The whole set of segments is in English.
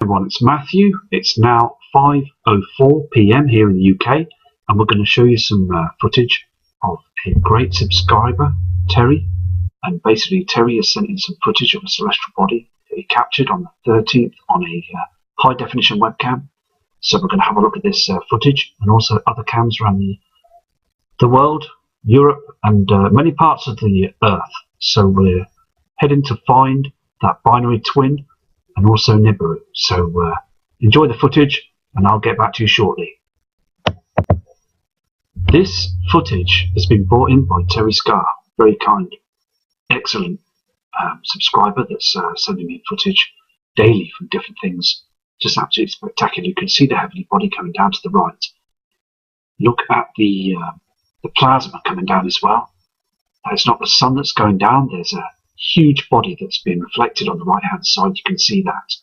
everyone, it's Matthew. It's now 5:04 p.m. here in the UK, and we're going to show you some footage of a great subscriber, Terry. And basically, Terry has sent in some footage of a celestial body that he captured on the 13th on a high definition webcam. So we're going to have a look at this footage and also other cams around the world, Europe, and many parts of the Earth. So we're heading to find that binary twin and also Nibiru. So enjoy the footage and I'll get back to you shortly. This footage has been brought in by Terry Scar, very kind, excellent subscriber that's sending me footage daily from different things. Just absolutely spectacular. You can see the heavenly body coming down to the right. Look at the plasma coming down as well. It's not the sun that's going down, there's a huge body that's being reflected on the right hand side. You can see that.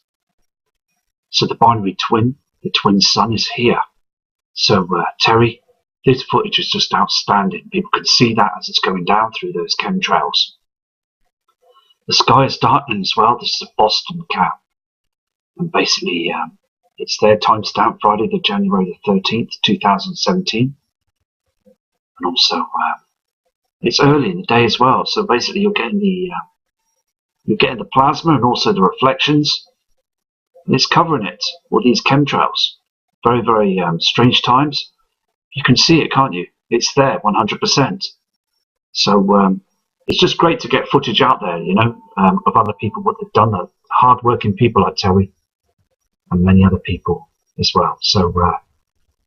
So the binary twin, the twin sun, is here. So Terry, this footage is just outstanding. People can see that as it's going down through those chemtrails. The sky is darkening as well. This is a Boston cam, and basically it's their timestamp, Friday the January the 13th 2017, and also it's early in the day as well. So basically you're getting the plasma and also the reflections, and it's covering it, all these chemtrails. Very, very strange times. You can see it, can't you? It's there 100%. So it's just great to get footage out there, you know, of other people, what they've done, the hard-working people like Terry and many other people as well. So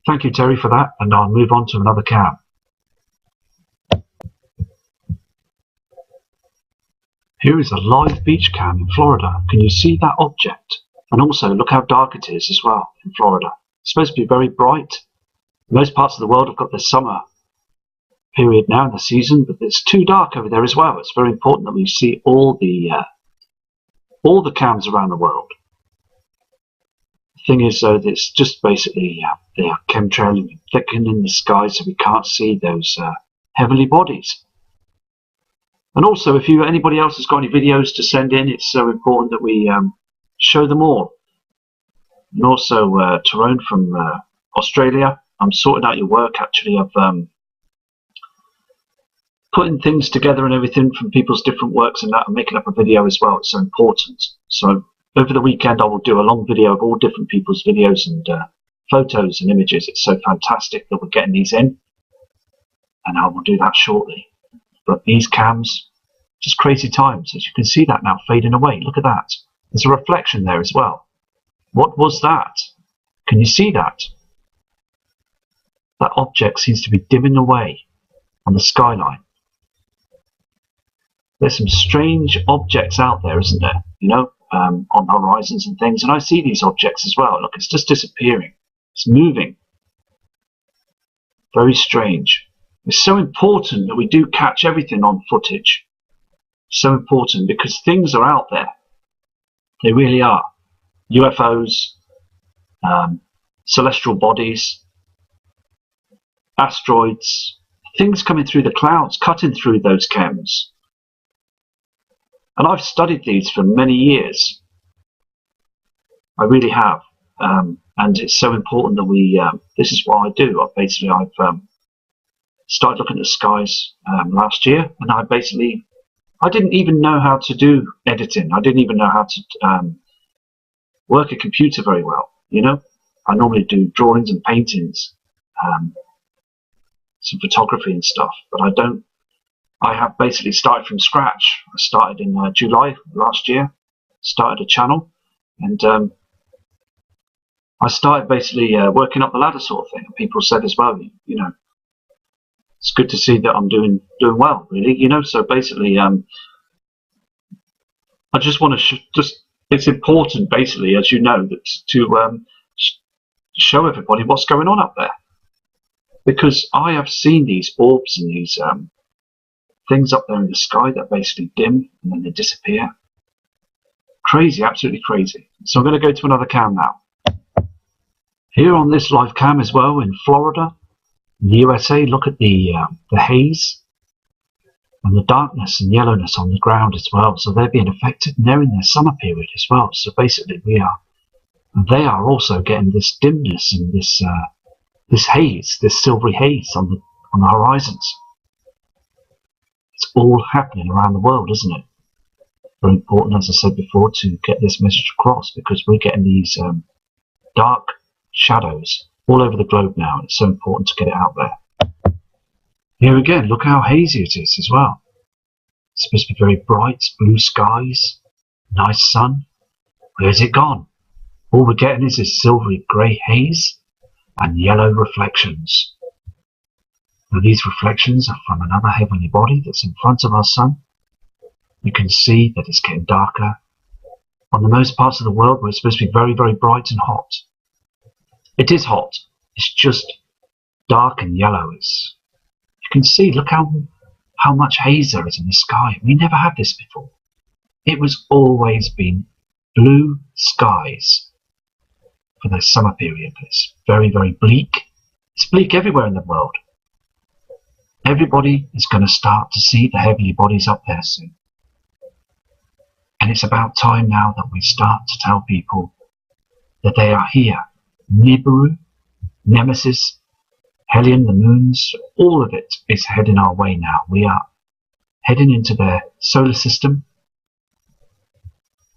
thank you, Terry, for that, and I'll move on to another cam. Here is a live beach cam in Florida. Can you see that object? And also look how dark it is as well in Florida. It's supposed to be very bright. Most parts of the world have got the summer period now in the season, but it's too dark over there as well. It's very important that we see all the cams around the world. The thing is, though, it's just basically they are chemtrailing and thickening the sky, so we can't see those heavenly bodies. And also, if anybody else has got any videos to send in, it's so important that we show them all. And also, Tyrone from Australia, I'm sorting out your work actually of putting things together and everything from people's different works and that, and making up a video as well. It's so important. So over the weekend I will do a long video of all different people's videos and photos and images. It's so fantastic that we're getting these in, and I will do that shortly. But these cams, just crazy times, as you can see that now fading away. Look at that. There's a reflection there as well. What was that? Can you see that? That object seems to be dimming away on the skyline. There's some strange objects out there, isn't there? You know, on horizons and things. And I see these objects as well. Look, it's just disappearing. It's moving. Very strange. It's so important that we do catch everything on footage. So important because things are out there. They really are. UFOs, celestial bodies, asteroids, things coming through the clouds, cutting through those chems. And I've studied these for many years. I really have. And it's so important that we, this is what I do. I've started looking at the skies last year, and I didn't even know how to do editing. I didn't even know how to work a computer very well, you know. I normally do drawings and paintings, some photography and stuff, but I have basically started from scratch. I started in July last year, started a channel, and I started basically working up the ladder sort of thing. And people said as well, you know, it's good to see that I'm doing well, really, you know. So basically, I just want to it's important, basically, as you know, that to show everybody what's going on up there, because I have seen these orbs and these things up there in the sky that basically dim and then they disappear. Crazy, absolutely crazy. So I'm going to go to another cam now. Here on this live cam as well in Florida, the USA, look at the haze and the darkness and yellowness on the ground as well. So they're being affected, and they're in their summer period as well. So basically we are And they are also getting this dimness and this haze, this silvery haze on the horizons. It's all happening around the world, isn't it? Very important, as I said before, to get this message across, because we're getting these dark shadows all over the globe now, and it's so important to get it out there. Here again, look how hazy it is as well. It's supposed to be very bright, blue skies, nice sun. Where's it gone? All we're getting is this silvery grey haze and yellow reflections. Now these reflections are from another heavenly body that's in front of our sun. You can see that it's getting darker on the most parts of the world where it's supposed to be very, very bright and hot. It is hot. It's just dark and yellow. You can see, look how much haze there is in the sky. We never had this before. It was always been blue skies for the summer period. It's very, very bleak. It's bleak everywhere in the world. Everybody is going to start to see the heavenly bodies up there soon. And it's about time now that we start to tell people that they are here. Nibiru, Nemesis, Helion, the moons, all of it is heading our way now. We are heading into their solar system,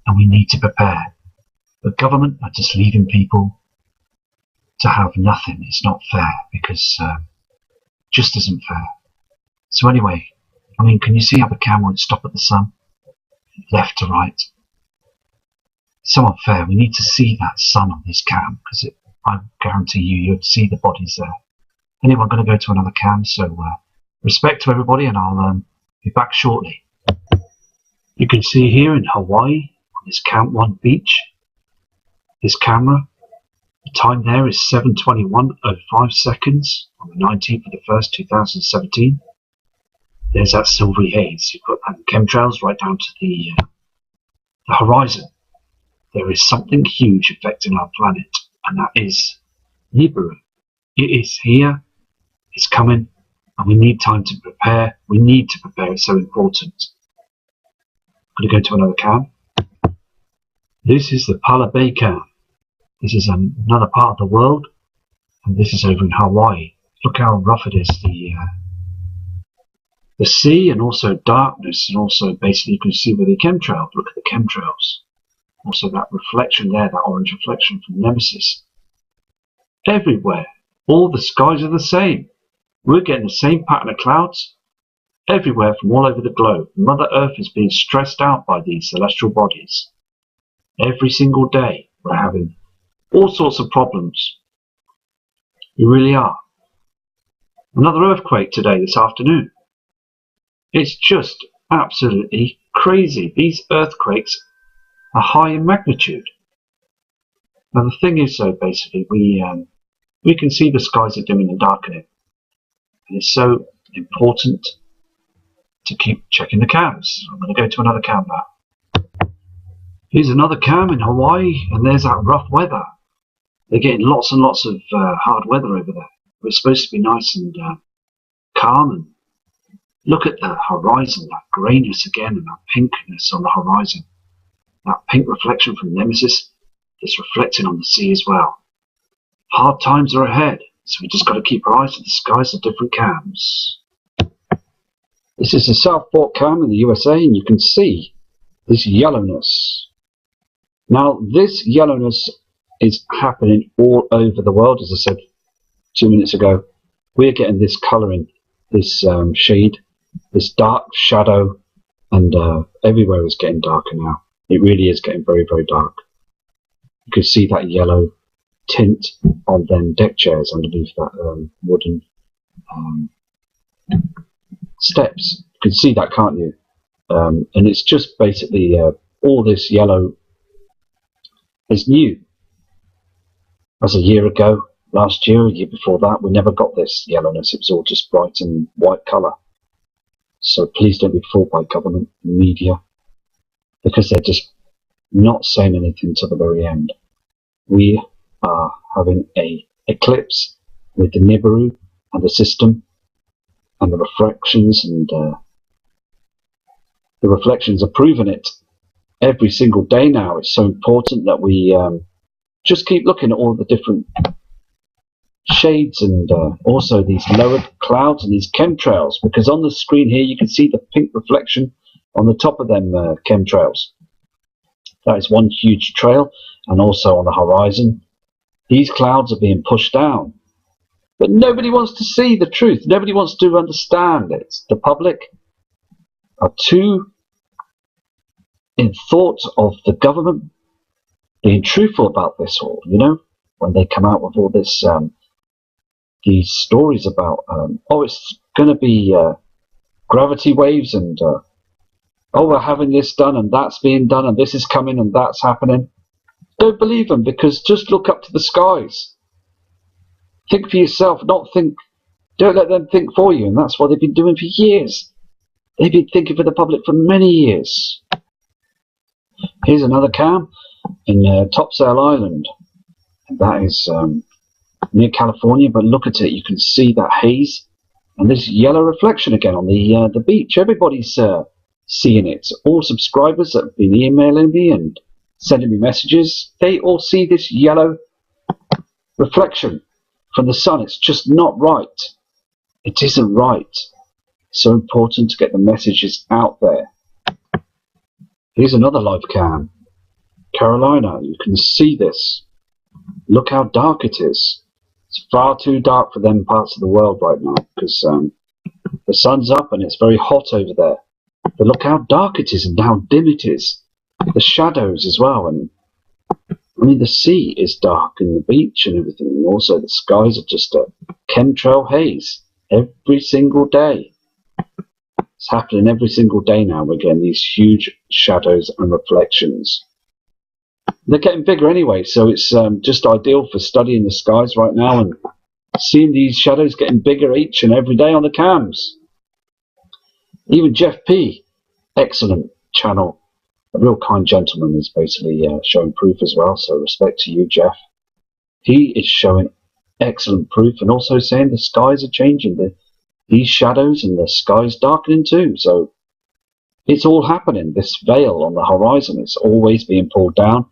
and we need to prepare. The government are just leaving people to have nothing. It's not fair, because just isn't fair. So anyway, I mean, can you see how the camera would stop at the sun? Left to right. So unfair. We need to see that sun on this cam, because I guarantee you'd see the bodies there. Anyway, I'm going to go to another cam, so respect to everybody, and I'll be back shortly. You can see here in Hawaii, on this Camp 1 beach, this camera, the time there is 7:21:05 seconds on the 19th of the 1st, 2017. There's that silvery haze. You've got that chemtrails right down to the horizon. There is something huge affecting our planet, and that is Nibiru. It is here, it's coming, and we need time to prepare. We need to prepare, it's so important. I'm going to go to another cam. This is the Pala Bay cam. This is another part of the world, and this is over in Hawaii. Look how rough it is, the sea, and also darkness, and also basically you can see with the chemtrails. Look at the chemtrails. Also that reflection there, that orange reflection from Nemesis. Everywhere, all the skies are the same. We're getting the same pattern of clouds everywhere from all over the globe. Mother Earth is being stressed out by these celestial bodies. Every single day we're having all sorts of problems. We really are. Another earthquake today, this afternoon. It's just absolutely crazy. These earthquakes are high in magnitude. Now the thing is, though, basically we can see the skies are dimming and darkening, and it's so important to keep checking the cams. I'm going to go to another cam now. Here's another cam in Hawaii, and there's that rough weather. They're getting lots and lots of hard weather over there. It's supposed to be nice and calm, and look at the horizon, that greyness again, and that pinkness on the horizon. That pink reflection from Nemesis is reflecting on the sea as well. Hard times are ahead, so we just got to keep our eyes to the skies of different cams. This is the South Fork cam in the USA, and you can see this yellowness. Now, this yellowness is happening all over the world. As I said 2 minutes ago, we're getting this colouring, this shade, this dark shadow, and everywhere is getting darker now. It really is getting very, very dark. You can see that yellow tint on them deck chairs underneath that wooden steps. You can see that, can't you? And it's just basically all this yellow is new. As a year ago, last year, a year before that, we never got this yellowness. It was all just bright and white colour. So please don't be fooled by government and media, because they're just not saying anything to the very end. We are having an eclipse with the Nibiru and the system, and the reflections, and the reflections are proving it every single day now. It's so important that we just keep looking at all the different shades and also these lowered clouds and these chemtrails, because on the screen here you can see the pink reflection on the top of them chemtrails. That is one huge trail, and also on the horizon these clouds are being pushed down, but nobody wants to see the truth. Nobody wants to understand it. The public are too in thought of the government being truthful about this all, you know, when they come out with all this these stories about oh, it's going to be gravity waves, and oh, we're having this done and that's being done and this is coming and that's happening. Don't believe them, because just look up to the skies. Think for yourself, don't let them think for you, and that's what they've been doing for years. They've been thinking for the public for many years. Here's another cam in Topsail Island, and that is near California, but look at it, you can see that haze and this yellow reflection again on the beach. Everybody's seeing it. All subscribers that have been emailing me and sending me messages, they all see this yellow reflection from the sun. It's just not right. It isn't right. So important to get the messages out there. Here's another live cam. Carolina, you can see this. Look how dark it is. It's far too dark for them parts of the world right now, because the sun's up and it's very hot over there. But look how dark it is and how dim it is. The shadows as well, and I mean the sea is dark and the beach and everything, and also the skies are just a chemtrail haze every single day. It's happening every single day now. We're getting these huge shadows and reflections. They're getting bigger anyway, so it's just ideal for studying the skies right now and seeing these shadows getting bigger each and every day on the cams. Even Jeff P, excellent channel, a real kind gentleman, is basically showing proof as well, so respect to you, Jeff. He is showing excellent proof and also saying the skies are changing, these shadows, and the sky's darkening too. So it's all happening. This veil on the horizon is always being pulled down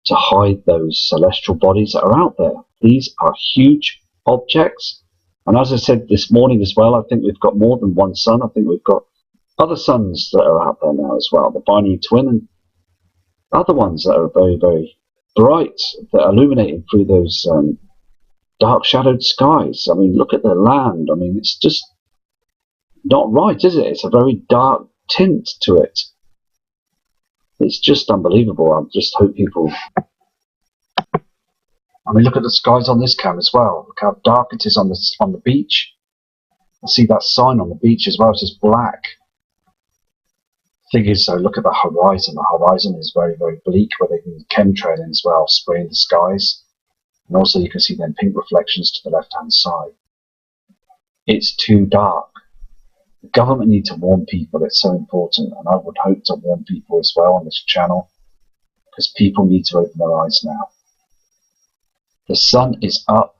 to hide those celestial bodies that are out there. These are huge objects, and as I said this morning as well, I think we've got more than one sun. I think we've got other suns that are out there now as well, the binary twin and other ones that are very, very bright, that are illuminating through those dark shadowed skies. I mean, look at the land. I mean, it's just not right, is it? It's a very dark tint to it. It's just unbelievable. I just hope people... I mean, look at the skies on this cam as well. Look how dark it is on the beach. I see that sign on the beach as well. It's just black. Thing is, though, look at the horizon. The horizon is very, very bleak, where they've been chemtrailing as well, spraying the skies. And also you can see them pink reflections to the left-hand side. It's too dark. The government need to warn people. It's so important, and I would hope to warn people as well on this channel, because people need to open their eyes now. The sun is up.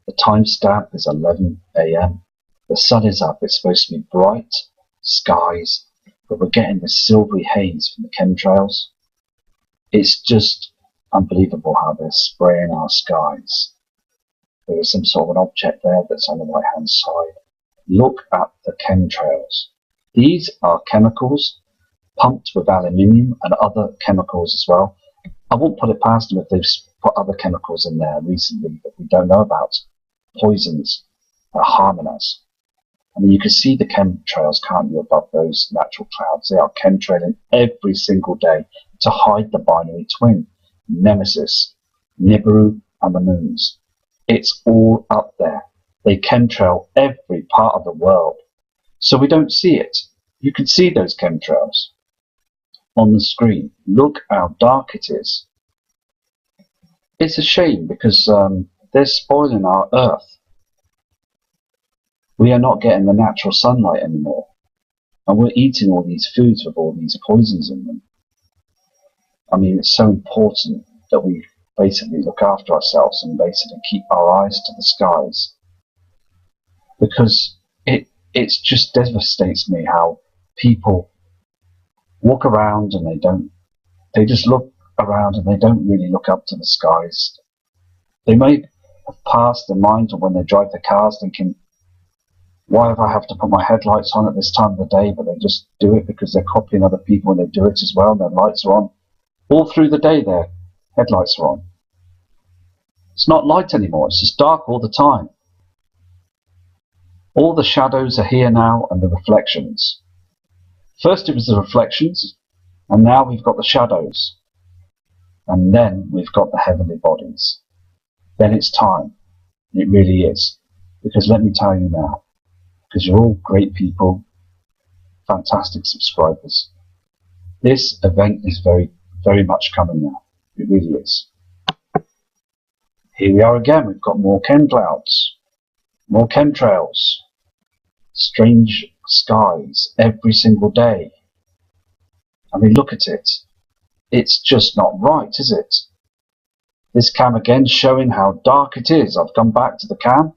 The timestamp is 11 AM. The sun is up. It's supposed to be bright skies, but we're getting this silvery haze from the chemtrails. It's just unbelievable how they're spraying our skies. There is some sort of an object there that's on the right hand side. Look at the chemtrails. These are chemicals pumped with aluminium and other chemicals as well. I won't put it past them if they've put other chemicals in there recently that we don't know about. Poisons that are harming us. I mean, you can see the chemtrails, can't you, above those natural clouds. They are chemtrailing every single day to hide the binary twin, Nemesis, Nibiru, and the moons. It's all up there. They chemtrail every part of the world, so we don't see it. You can see those chemtrails on the screen. Look how dark it is. It's a shame, because they're spoiling our Earth. We are not getting the natural sunlight anymore, and we're eating all these foods with all these poisons in them. I mean, it's so important that we basically look after ourselves and basically keep our eyes to the skies, because it just devastates me how people walk around and they just look around and they don't really look up to the skies. They may have passed their mind on when they drive their cars thinking, why have I have to put my headlights on at this time of the day? But they just do it because they're copying other people and they do it as well. Their lights are on. All through the day their headlights are on. It's not light anymore, it's just dark all the time. All the shadows are here now and the reflections. First it was the reflections, and now we've got the shadows. And then we've got the heavenly bodies. Then it's time. It really is. Because let me tell you now, because you're all great people, fantastic subscribers, this event is very, very much coming now. It really is. Here we are again. We've got more chem clouds, more chemtrails, strange skies every single day. I mean, look at it. It's just not right, is it? This cam again showing how dark it is. I've come back to the cam.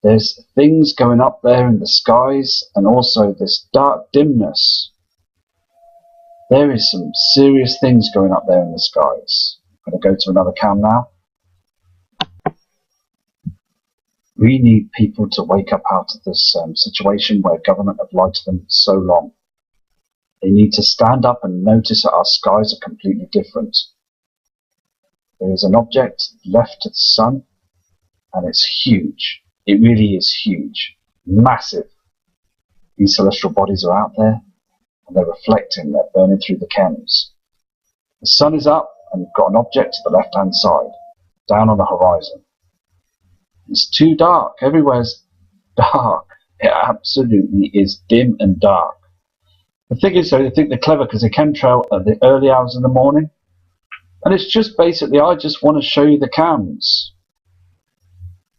There's things going up there in the skies and also this dark dimness. There is some serious things going up there in the skies. I'm going to go to another cam now. We need people to wake up out of this situation where government have lied to them so long. They need to stand up and notice that our skies are completely different. There is an object left to the sun, and it's huge. It really is huge. Massive. These celestial bodies are out there, and they're reflecting, they're burning through the chems. The sun is up, and you've got an object to the left-hand side, down on the horizon. It's too dark. Everywhere's dark. It absolutely is dim and dark. The thing is, though, they think they're clever because they chemtrail at the early hours in the morning. And it's just basically, I just want to show you the cams.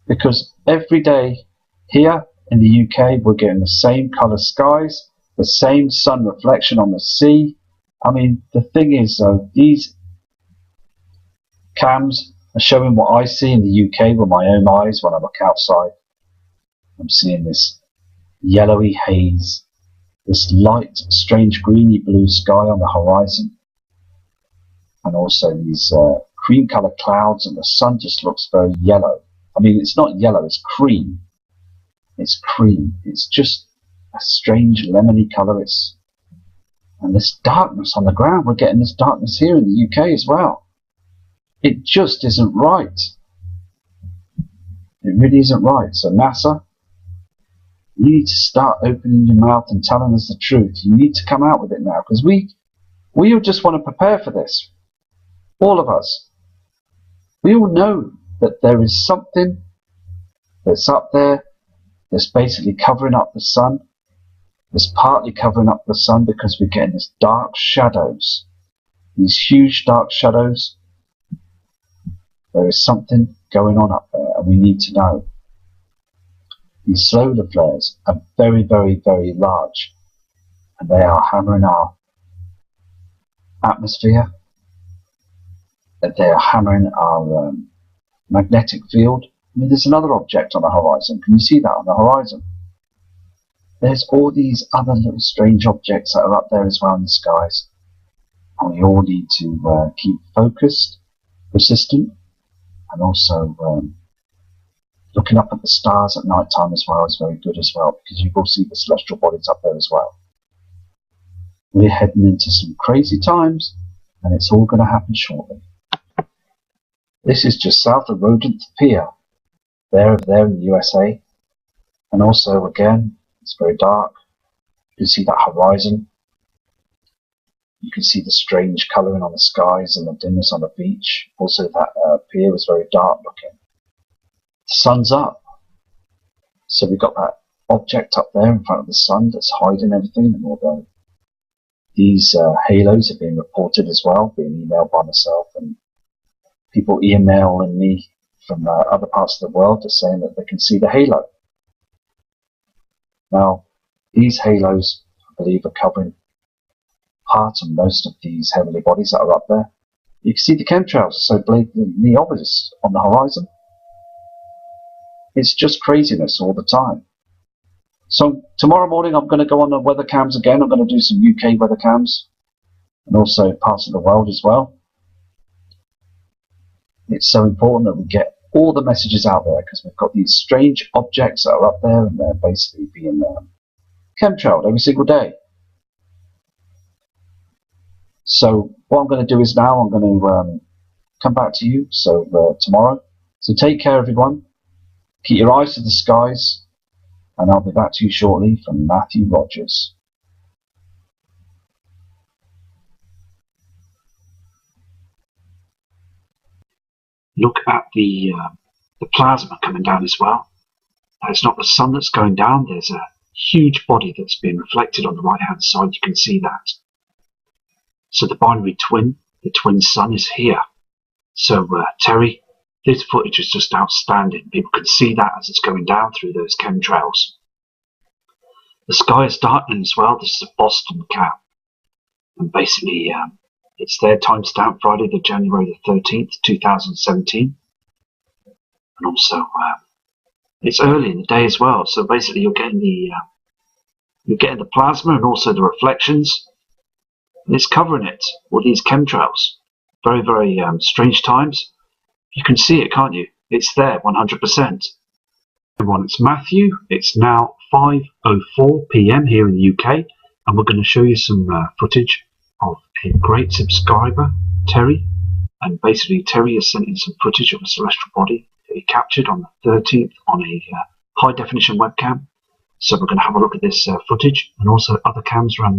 Because every day here in the UK, we're getting the same colour skies, the same sun reflection on the sea. I mean, the thing is, though, these cams are showing what I see in the UK with my own eyes when I look outside. I'm seeing this yellowy haze, this light, strange greeny blue sky on the horizon, and also these cream coloured clouds, and the sun just looks very yellow. I mean, it's not yellow, it's cream. It's cream. It's just a strange lemony colour. And this darkness on the ground, we're getting this darkness here in the UK as well. It just isn't right. It really isn't right. So NASA, you need to start opening your mouth and telling us the truth. You need to come out with it now, because we just want to prepare for this. All of us. We all know that there is something that's up there that's basically covering up the sun. That's partly covering up the sun because we're getting these dark shadows. These huge dark shadows. There is something going on up there, and we need to know. These solar flares are very, very, very large, and they are hammering our atmosphere. They are hammering our magnetic field. I mean, there's another object on the horizon. Can you see that on the horizon? There's all these other little strange objects that are up there as well in the skies. And we all need to keep focused, persistent, and also looking up at the stars at night time as well is very good as well, because you will see the celestial bodies up there as well. We're heading into some crazy times, and it's all going to happen shortly. This is just south of Rodent Pier, there in the USA, and also again, it's very dark. You can see that horizon. You can see the strange colouring on the skies and the dimness on the beach. Also, that pier was very dark looking. The sun's up, so we've got that object up there in front of the sun that's hiding everything. And although these halos have been reported as well, being emailed by myself, and people emailing me from other parts of the world just saying that they can see the halo. Now, these halos, I believe, are covering part and most of these heavenly bodies that are up there. You can see the chemtrails are so blatantly obvious on the horizon. It's just craziness all the time. So tomorrow morning I'm going to go on the weather cams again. I'm going to do some UK weather cams and also parts of the world as well. it's so important that we get all the messages out there, because we've got these strange objects that are up there, and they're basically being chemtrailed every single day. So what I'm going to do is now I'm going to come back to you tomorrow. So take care, everyone. Keep your eyes to the skies, and I'll be back to you shortly from Matthew Rogers. Look at the plasma coming down as well. It's not the sun that's going down. There's a huge body that's being reflected on the right-hand side. You can see that. So the binary twin, the twin sun, is here. So Terry, this footage is just outstanding. People can see that as it's going down through those chemtrails. The sky is darkening as well. This is a Boston cam. And basically, it's their timestamp, Friday, the January the 13th, 2017. And also, it's early in the day as well. So basically, you're getting the plasma and also the reflections. And it's covering it, all these chemtrails. Very, very strange times. You can see it, can't you? It's there, 100%. Everyone, it's Matthew. It's now 5:04 p.m. here in the UK, and we're going to show you some footage of a great subscriber, Terry. And basically, Terry has sent in some footage of a celestial body that he captured on the 13th on a high-definition webcam. So we're going to have a look at this footage, and also other cams around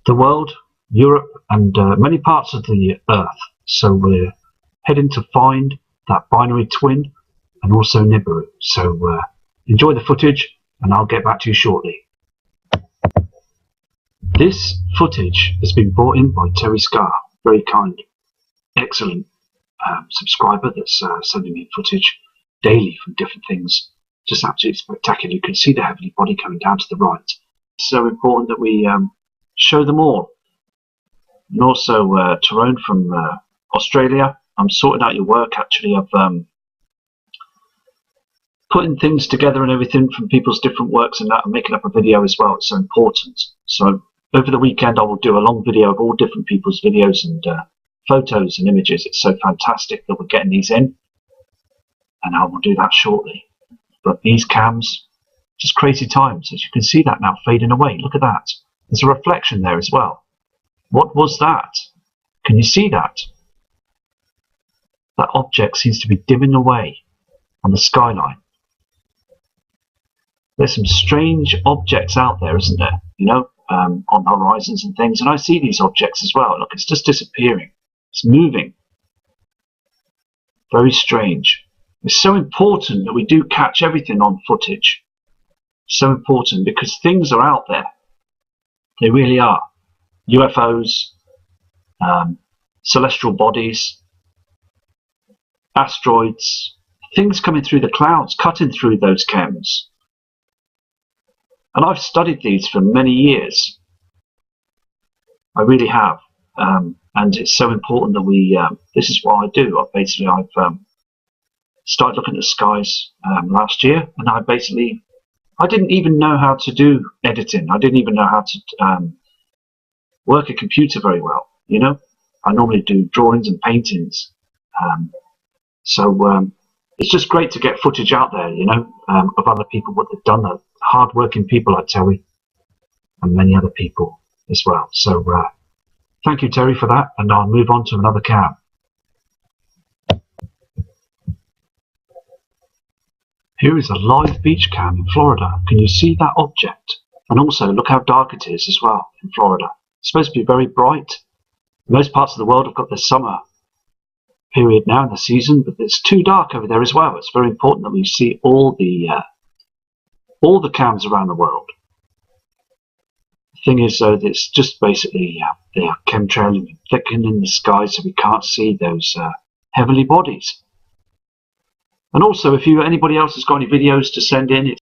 the world, Europe, and many parts of the Earth. So we're heading to find that binary twin and also Nibiru. So enjoy the footage, and I'll get back to you shortly. This footage has been brought in by Terry Scar, very kind, excellent subscriber that's sending me footage daily from different things. Just absolutely spectacular. You can see the heavenly body coming down to the right. It's so important that we show them all. And also Tyrone from Australia, I'm sorting out your work actually of putting things together and everything from people's different works and that, and making up a video as well. It's so important. So over the weekend I will do a long video of all different people's videos and photos and images. It's so fantastic that we're getting these in, and I will do that shortly. But these cams, just crazy times. As you can see that now fading away. Look at that. There's a reflection there as well. What was that? Can you see that? That object seems to be dimming away on the skyline. There's some strange objects out there, isn't there? You know, on horizons and things. And I see these objects as well. Look, it's just disappearing. It's moving. Very strange. It's so important that we do catch everything on footage. So important because things are out there. They really are. UFOs, celestial bodies, asteroids, things coming through the clouds, cutting through those chems. And I've studied these for many years. I really have. And it's so important that we, this is what I do. I've started looking at the skies last year, and I didn't even know how to do editing. I didn't even know how to work a computer very well, you know. I normally do drawings and paintings. So it's just great to get footage out there, you know, of other people, what they've done, the hard-working people like Terry and many other people as well. So thank you, Terry, for that, and I'll move on to another cam. Here is a live beach cam in Florida. Can you see that object? And also, look how dark it is as well in Florida. It's supposed to be very bright. Most parts of the world have got their summer period now in the season, but it's too dark over there as well. It's very important that we see all the cams around the world. The thing is, though, that it's just basically they are chemtrailing and thickening the sky, so we can't see those heavenly bodies. And also, if anybody else has got any videos to send in,